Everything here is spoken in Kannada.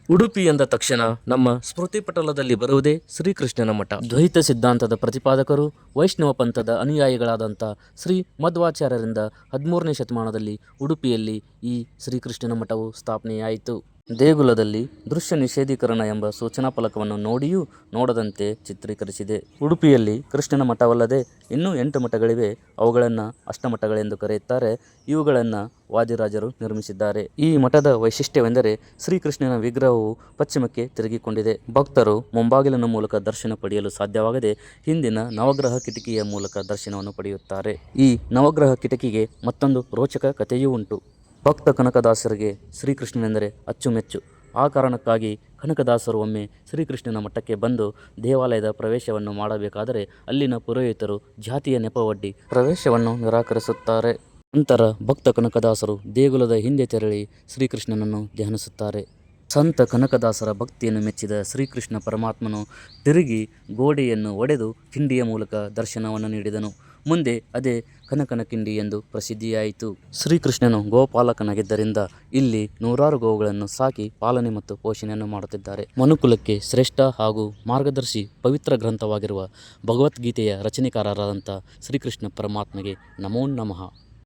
ಉಡುಪಿ ಎಂದ ತಕ್ಷಣ ನಮ್ಮ ಸ್ಮೃತಿ ಪಟಲದಲ್ಲಿ ಬರುವುದೇ ಶ್ರೀಕೃಷ್ಣನ ಮಠ. ದ್ವೈತ ಸಿದ್ಧಾಂತದ ಪ್ರತಿಪಾದಕರು ವೈಷ್ಣವ ಪಂಥದ ಅನುಯಾಯಿಗಳಾದಂಥ ಶ್ರೀ ಮಧ್ವಾಚಾರ್ಯರಿಂದ 13ನೇ ಶತಮಾನದಲ್ಲಿ ಉಡುಪಿಯಲ್ಲಿ ಈ ಶ್ರೀಕೃಷ್ಣನ ಮಠವು ಸ್ಥಾಪನೆಯಾಯಿತು. ದೇಗುಲದಲ್ಲಿ ದೃಶ್ಯ ನಿಷೇಧೀಕರಣ ಎಂಬ ಸೂಚನಾ ಫಲಕವನ್ನು ನೋಡಿಯೂ ನೋಡದಂತೆ ಚಿತ್ರೀಕರಿಸಿದೆ. ಉಡುಪಿಯಲ್ಲಿ ಕೃಷ್ಣನ ಮಠವಲ್ಲದೆ ಇನ್ನೂ 8 ಮಠಗಳಿವೆ. ಅವುಗಳನ್ನು ಅಷ್ಟಮಠಗಳೆಂದು ಕರೆಯುತ್ತಾರೆ. ಇವುಗಳನ್ನು ವಾದಿರಾಜರು ನಿರ್ಮಿಸಿದ್ದಾರೆ. ಈ ಮಠದ ವೈಶಿಷ್ಟ್ಯವೆಂದರೆ ಶ್ರೀಕೃಷ್ಣನ ವಿಗ್ರಹವು ಪಶ್ಚಿಮಕ್ಕೆ ತಿರುಗಿಕೊಂಡಿದೆ. ಭಕ್ತರು ಮುಂಬಾಗಿಲಿನ ಮೂಲಕ ದರ್ಶನ ಪಡೆಯಲು ಸಾಧ್ಯವಾಗದೆ ಹಿಂದಿನ ನವಗ್ರಹ ಕಿಟಕಿಯ ಮೂಲಕ ದರ್ಶನವನ್ನು ಪಡೆಯುತ್ತಾರೆ. ಈ ನವಗ್ರಹ ಕಿಟಕಿಗೆ ಮತ್ತೊಂದು ರೋಚಕ ಕಥೆಯೂ ಉಂಟು. ಭಕ್ತ ಕನಕದಾಸರಿಗೆ ಶ್ರೀಕೃಷ್ಣನೆಂದರೆ ಅಚ್ಚುಮೆಚ್ಚು. ಆ ಕಾರಣಕ್ಕಾಗಿ ಕನಕದಾಸರು ಒಮ್ಮೆ ಶ್ರೀಕೃಷ್ಣನ ಮಠಕ್ಕೆ ಬಂದು ದೇವಾಲಯದ ಪ್ರವೇಶವನ್ನು ಮಾಡಬೇಕಾದರೆ ಅಲ್ಲಿನ ಪುರೋಹಿತರು ಜಾತಿಯ ನೆಪವೊಡ್ಡಿ ಪ್ರವೇಶವನ್ನು ನಿರಾಕರಿಸುತ್ತಾರೆ. ನಂತರ ಭಕ್ತ ಕನಕದಾಸರು ದೇಗುಲದ ಹಿಂದೆ ತೆರಳಿ ಶ್ರೀಕೃಷ್ಣನನ್ನು ಧ್ಯಾನಿಸುತ್ತಾರೆ. ಸಂತ ಕನಕದಾಸರ ಭಕ್ತಿಯನ್ನು ಮೆಚ್ಚಿದ ಶ್ರೀಕೃಷ್ಣ ಪರಮಾತ್ಮನು ತಿರುಗಿ ಗೋಡೆಯನ್ನು ಒಡೆದು ಕಿಂಡಿಯ ಮೂಲಕ ದರ್ಶನವನ್ನು ನೀಡಿದನು. ಮುಂದೆ ಅದೇ ಕನಕನ ಕಿಂಡಿ ಎಂದು ಪ್ರಸಿದ್ಧಿಯಾಯಿತು. ಶ್ರೀಕೃಷ್ಣನು ಗೋಪಾಲಕನಾಗಿದ್ದರಿಂದ ಇಲ್ಲಿ ನೂರಾರು ಗೋವುಗಳನ್ನು ಸಾಕಿ ಪಾಲನೆ ಮತ್ತು ಪೋಷಣೆಯನ್ನು ಮಾಡುತ್ತಿದ್ದಾರೆ. ಮನುಕುಲಕ್ಕೆ ಶ್ರೇಷ್ಠ ಹಾಗೂ ಮಾರ್ಗದರ್ಶಿ ಪವಿತ್ರ ಗ್ರಂಥವಾಗಿರುವ ಭಗವದ್ಗೀತೆಯ ರಚನೆಕಾರರಾದಂಥ ಶ್ರೀಕೃಷ್ಣ ಪರಮಾತ್ಮಗೆ ನಮೋ ನಮಃ.